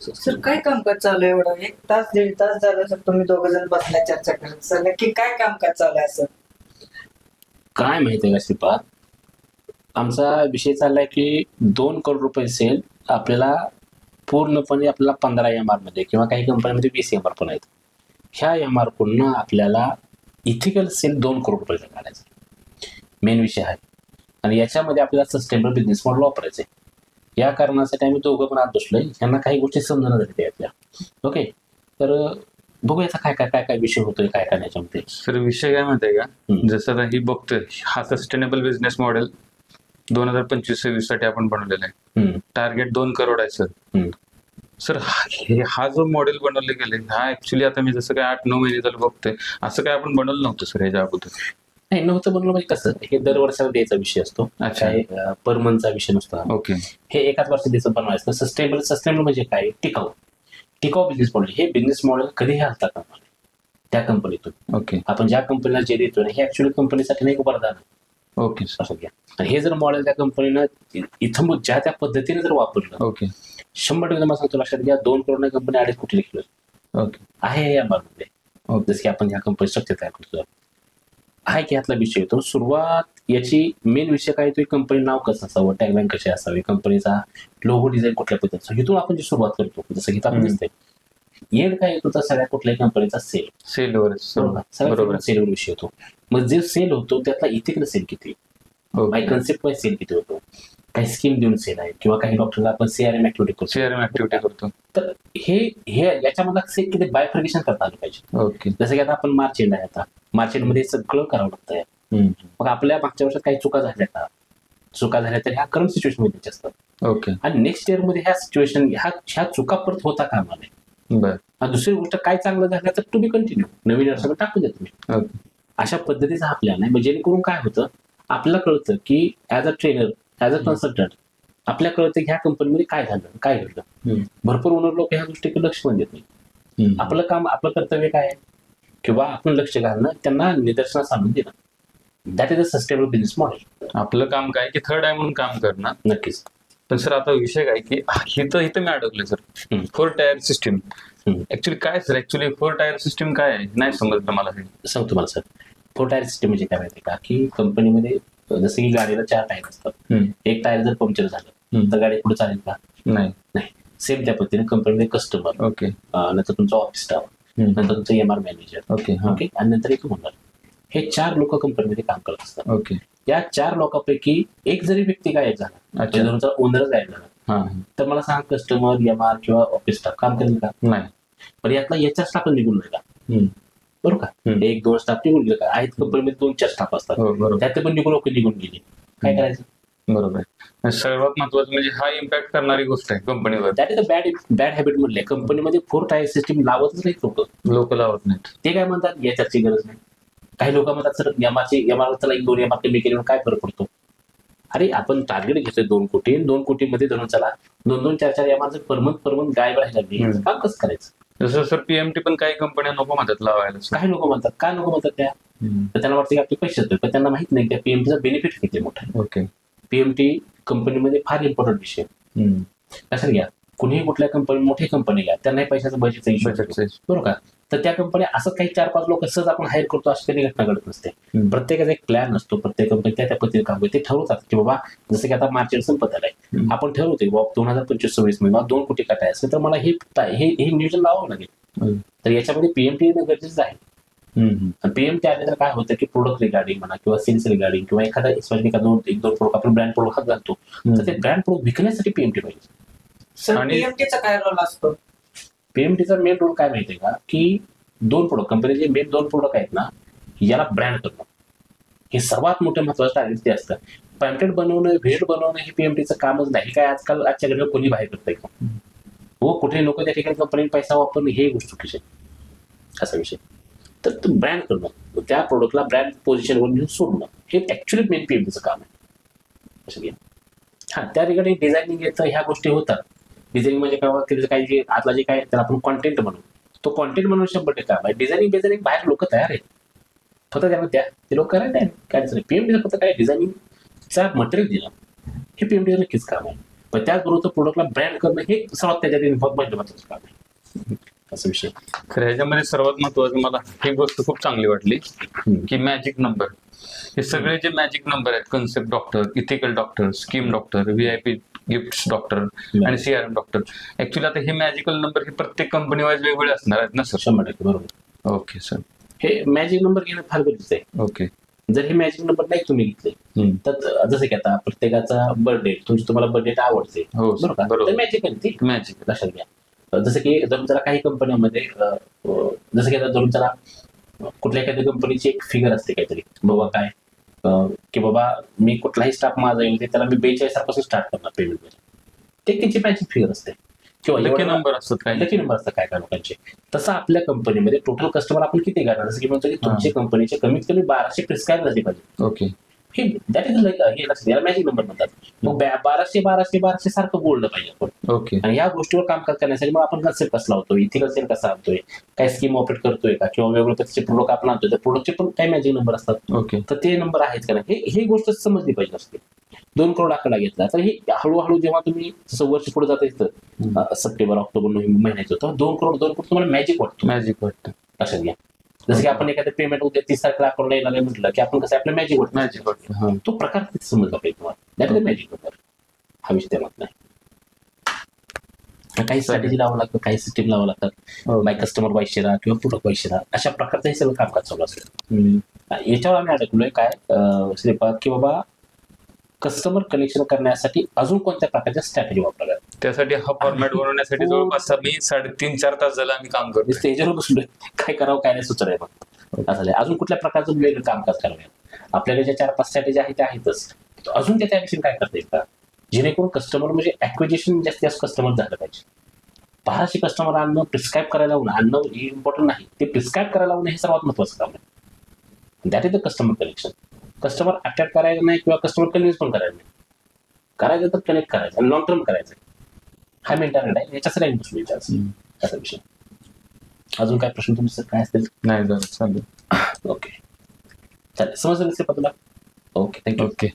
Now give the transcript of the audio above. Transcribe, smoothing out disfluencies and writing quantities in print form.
Sir काय कामकाज चालू आहे एवढं 1 तास 1.5 तास झालं सर तुम्ही दोघं जण बसलाय चर्चा करत सर नक्की काय कामकाज चालू आहे सर. काय माहितीये का श्रीपाद, आमचा विषय चाललाय की 2 करोड रुपये सेल आपल्याला पूर्णपणे आपल्याला 15 MR मध्ये किंवा काही कंपन्यांमध्ये 20 MR पण आहेत. ह्या MR पुन्हा आपल्याला इथिकल सेल 2 करोड रुपये काढायचा मेन विषय आहे. आणि याच्यामध्ये आपल्याला सस्टेनेबल बिझनेस मॉडेल वापरायचं आहे. या कारणासाठी आम्ही दोघं पण आत बसलोय. ह्यांना काही गोष्टी समजणं झाल्या यातल्या. ओके, तर बघूया काय काय काय काय विषय होतोय काय काय याच्यामध्ये. सर विषय काय माहिती आहे का, जसं आता ही बघतोय हा सस्टेनेबल बिझनेस मॉडेल 2025-26 साठी आपण बनवलेला आहे. टार्गेट 2 करोड आहे सर. सर हा जो मॉडेल बनवले गेले हा ऍक्च्युली आता मी जसं काय 8-9 महिने झालं बघतोय, असं काय आपण बनवलं नव्हतं सर ह्याच्या अगोदर. नाही नव्हतं बनवलं म्हणजे कसं, हे दर वर्षाला द्यायचा विषय असतो. अच्छा. काय पर मंथचा विषय नसतो. ओके. हे एकाच वर्षी द्यायचं बनवायचं. सस्टेनेबल म्हणजे काय, टिकाऊ बिझनेस मॉडेल. हे बिझनेस मॉडेल कधीही हलता कामा नये त्या कंपनीतून. ओके. आपण ज्या कंपनीला जे देतो ना हे ऍक्च्युअली कंपनीसाठी नाही वरदान आहे. ओके असं घ्या. आणि हे जर मॉडेल त्या कंपनीनं इथं ज्या त्या पद्धतीने जर वापरलं, ओके 100% मला सांगतो लक्षात घ्या, 2 करोड कंपनी 2.5 कोटी लिखलं ओके आहे या मध्ये. जसं की आपण ह्या कंपनी स्ट्रक्चर तयार करतो आहे की ह्यातला विषय येतो. सुरुवात याची मेन विषय काय येतो, कंपनी नाव कसं असावं, टॅगलाईन कशी असावी, कंपनीचा लोगो डिझाईन कुठल्या पद्धतीचा, इथून आपण जी सुरुवात करतो. जसं की आपण दिसतंय येड काय येतो तर सगळ्या कुठल्याही कंपनीचा सेलवर सगळ्या सेलवर विषय होतो. मग जे सेल होतो त्यातला इथिकल सेल किती, काही कन्सेप्ट वाईज सेल किती होतो, काही स्कीम देऊन सेल आहे किंवा काही डॉक्टरला आपण CRM ऍक्टिव्हिटी करतो. तर हे याच्यामधला सेल किती बायफर्गेशन करता आलं पाहिजे. ओके. जसं की आता आपण मार्च एंड आहे, आता मार्च एंड मध्ये सगळं करावं लागतं. मग आपल्या मागच्या वर्षात काही चुका झाल्या तर ह्या करंट सिच्युएशन मध्ये असतात. ओके. आणि नेक्स्ट इयर मध्ये ह्या सिच्युएशन ह्या चुका परत होता कामा नये. बरं. दुसरी गोष्ट काय चांगलं झालं तर टू बी कंटिन्यू, नवीन सगळं टाकून द्या तुम्ही. अशा पद्धतीचा हा प्लॅन आहे. जेणेकरून काय होतं, आपल्याला कळतं की as a trainer, as a consultant आपल्याला कळतं की ह्या कंपनीमध्ये काय झालं काय घडलं. भरपूर ओनर लोक ह्या गोष्टीकडे लक्ष पण देत नाही. आपलं कर्तव्य काय आहे किंवा आपण लक्ष घालणं, त्यांना निदर्शनास आणून देणं. That is a sustainable business model. आपलं काम काय की थर्ड आहे म्हणून काम करणं. नक्कीच. पण सर आता विषय काय की इथं मी अडकलोय सर. 4 टायर सिस्टीम ऍक्च्युली काय सर, 4 टायर सिस्टीम काय आहे नाही समजलं मला. हे सांगतो मला सर. 4 टायर सिस्टीम म्हणजे काय माहिती का, की कंपनीमध्ये जसं की गाडीला 4 टायर असतात. एक टायर जर पंक्चर झालं तर गाडी पुढे चालेल का, नाही. सेम त्या पद्धतीने कंपनीमध्ये कस्टमर, ओके, नंतर तुमचा ऑफिस स्टाफ, नंतर तुमचं MR मॅनेजर, ओके आणि नंतर एक ओनर, हे 4 लोक कंपनीमध्ये काम करत असतात. ओके. या 4 लोकांपैकी एक जरी व्यक्ती गायब झाला, ओनरच गायब झाला, तर मला सांग कस्टमर, MR किंवा ऑफिस स्टाफ काम करेल का, नाही. पण यातला याच्या स्टाफ निघून नाही का, बरोबर का. 1-2 स्टाफ निघून गेले का, आहेत कंपनीमध्ये 2-4 स्टाफ असतात, त्यात पण लोक निघून गेले, काय करायचं. बरोबर. सर्वात महत्वाचं म्हणजे हा इम्पॅक्ट करणारी गोष्ट आहे कंपनीवर. That is a bad habit म्हटलंय. कंपनीमध्ये 4 टायर सिस्टीम लावतच नाहीत लोक लावत नाहीत. ते काय म्हणतात, याच्याची गरज नाही. काही लोक म्हणतात सर MR 1 MR कमी केल्यावर काय फरक पडतो. अरे आपण टार्गेट घेतोय 2 कोटी, 2 कोटीमध्ये धरून चला 2-2, 4-4 MR जर परमनंट गायब राहिला काम कसं करायचं. जसं सर PMT पण काही कंपन्या नको म्हणतात लावायला. काही लोक म्हणतात, काय नको म्हणतात त्या, तर त्यांना वाटतं की आपले पैसे देतोय, पण त्यांना माहित नाही त्या PMTचा बेनिफिट किती मोठा आहे. ओके. PMT कंपनीमध्ये फार इम्पॉर्टंट विषय. कसं घ्या, कुणीही कुठल्या कंपनी, मोठी कंपनी घ्या, त्यांनाही पैशाचं बजेटचा इश्यू बरोबर का. तर त्या कंपन्या असं काही 4-5 लोक सहज आपण हायर करतो अशी कधी घटना घडत नसते. प्रत्येकाचा एक प्लॅन असतो, प्रत्येक कंपनी त्या पद्धतीने काम करते. ते ठरवतात की बाबा जसं की आता मार्च संपत आलाय, आपण ठरवतोय बाबा 2025-26 मध्ये 2 कोटी काटाय असेल तर मला हे नियोजन लावावं लागेल. तर याच्यामध्ये PMT येणं गरजेचं आहे. PMT आले तर काय होतं की प्रोडक्ट रिगार्डिंग म्हणा किंवा सेल्स रिगार्डिंग किंवा एखादा 1-2 प्रोडक्ट आपण ब्रँड प्रोडक्ट हात घालतो, तर ते ब्रँड प्रोडक्ट विकण्यासाठी PMT पाहिजे. सर PMTचा काय रोल असतो. PMTचा मेन रोल काय माहितीये का, की 2 प्रोडक्ट, कंपनीचे मेन 2 प्रोडक्ट आहेत ना, याला ब्रँड करणं हे सर्वात मोठं महत्वाचं टार्गेट ते असतं. पॅम्पलेट बनवणं, व्हिडिओ बनवणं हे PMTचं कामच नाही. काय आजच्या घडीला कोणी बाहेर करतंय का, हो कुठे नको त्या ठिकाणी कंपनी पैसा वापरणं हे गोष्ट चुकीची आहे, असा विषय. तर ब्रँड करणं, त्या प्रोडक्टला ब्रँड पोझिशनवर घेऊन सोडणं हे ऍक्च्युअली मेन PMTचं काम आहे. त्या ठिकाणी डिझायनिंग येतं, ह्या गोष्टी होतात. डिझायनिंग म्हणजे काही जे आतला जे काय त्याला आपण कॉन्टेंट म्हणू, तो कॉन्टेंट म्हणून 100% काम आहे. डिझायनिंग बाहेर लोक तयार आहेत, फक्त त्यांना ते लोक करायला काय PMTचं फक्त काय डिझायनिंगचा मटेरियल देणं हे PMTचं नक्कीच काम आहे. पण त्याचबरोबर तो प्रोडक्टला ब्रँड करणं हे सर्वात त्याच्यात महत्वाचं काम आहे असा विषय. खरं ह्याच्यामध्ये सर्वात महत्वाचं मला ही गोष्ट खूप चांगली वाटली की मॅजिक नंबर. हे सगळे जे मॅजिक नंबर आहेत, concept doctor, ethical doctor, scheme doctor, VIP gift doctor आणि सीआरएम डॉक्टर, ऍक्च्युली आता हे मॅजिकल नंबर हे प्रत्येक कंपनी वाईज वेगवेगळे असणार आहेत ना सर? 100% बरोबर. Okay sir. हे मॅजिक नंबर घेणं फार गरजेचं आहे. ओके. जर हे मॅजिक नंबर नाही तुम्ही घेतले तर जसं की आता प्रत्येकाचा बर्थडे तुम्हाला बर्थडे आवडते हो बरोबर का? बरोबर. तर मॅजिक आहे ती मॅजिक. लक्षात घ्या. जसं की धरून जरा काही कंपन्यांमध्ये जसं की आता धरून जरा कुठल्या एखाद्या कंपनीची एक फिगर असते काहीतरी बाबा काय की बाबा मी कुठलाही स्टाफ माझा येईल त्याला मी 42 पासून स्टार्ट करणार पेमेंट मध्ये. ते त्यांची मॅजिक फिगर असते किंवा लकी नंबर असतात काय? लकी नंबर असतात काय काय लोकांचे. तसं आपल्या कंपनीमध्ये टोटल कस्टमर आपण किती करणार? जसं की म्हणतो की तुमच्या कंपनीचे कमीत कमी 1200 प्रिस्क्राईब झाले पाहिजे. ओके. हे दॅट इज हे लक्षात याला मॅजिक नंबर म्हणतात. मग 1200 सारखं बोललं पाहिजे आपण. ओके. आणि या गोष्टीवर काम करण्यासाठी मग आपण कन्सेप्ट कसला होतो, इथिकल सेल कसा आणतोय, काय स्कीम ऑपरेट करतोय का, किंवा वेगवेगळे प्रकारचे प्रोडक्ट आपण आणतोय तर प्रोडक्टचे पण काही मॅजिक नंबर असतात. ओके. तर ते नंबर आहेत का नाही हे गोष्ट समजली पाहिजे असते. 2 करोड आकडा घेतला तर हे हळूहळू जेव्हा तुम्ही जसं वर्ष पुढे जाता येतं सप्टेंबर ऑक्टोबर नोव्हेंबर महिन्याचं तर 2 करोड तुम्हाला मॅजिक वाटतो. मॅजिक वाटतं. लक्षात घ्या. जसं की आपण एखादं पेमेंट उद्या 30 तारखेला अकाउंटला येणार म्हटलं की आपण कसं आपलं मॅजिक वाटतं. मॅजिक वाटतं. तो प्रकार तिथे समजला पाहिजे तुम्हाला. That is magic number. हा विषय त्यामध्ये नाही. काही स्ट्रॅटेजी लावावं लागतं, काही सिस्टीम लावावं लागतात. बाय कस्टमर वाईज राहा किंवा प्रोडक्ट वाईज राहा अशा प्रकारचं हे सगळं कामकाज चालू असतं. याच्यावर आम्ही अडकलोय काय श्रीपाद की बाबा कस्टमर कनेक्शन करण्यासाठी अजून कोणत्या प्रकारच्या स्ट्रॅटेजी वापराव्यात. त्यासाठी हा फॉर्मॅट बनवण्यासाठी जवळपास मी 3.5-4 तास झाला आम्ही काम करतो. स्टेजवर बसलोय काय करावं काय नाही सुचत आहे. मग असं अजून कुठल्या प्रकारचं वेगळं कामकाज करावं. आपल्याला ज्या 4-5 स्ट्रॅटेजी आहेत त्या आहेतच. अजून त्याच्याविषयी काय करता येईल का जेणेकरून कस्टमर म्हणजे ऍक्विजिशन जास्तीत जास्त कस्टमर झालं पाहिजे. 1200 कस्टमर आणणं प्रिस्क्राईब करायला आणणं हे इम्पॉर्टंट नाही, ते प्रिस्क्राईब करायला लावणं हे सर्वात महत्वाचं काम आहे. That is the customer connection. Customer attract करायला नाही किंवा कस्टमर कन्व्हिन्स पण करायला नाही. करायचं तर कनेक्ट करायचं आणि लॉंग टर्म करायचं. हा मेंटॅलिटी आहे. याच्यासाठी आम्ही बसलो विचारायचं असा विषय. अजून काय प्रश्न तुमचे काय असतील? नाही झालं चालेल. ओके चालेल. समजलं नसेल तुला? Okay thank you. ओके.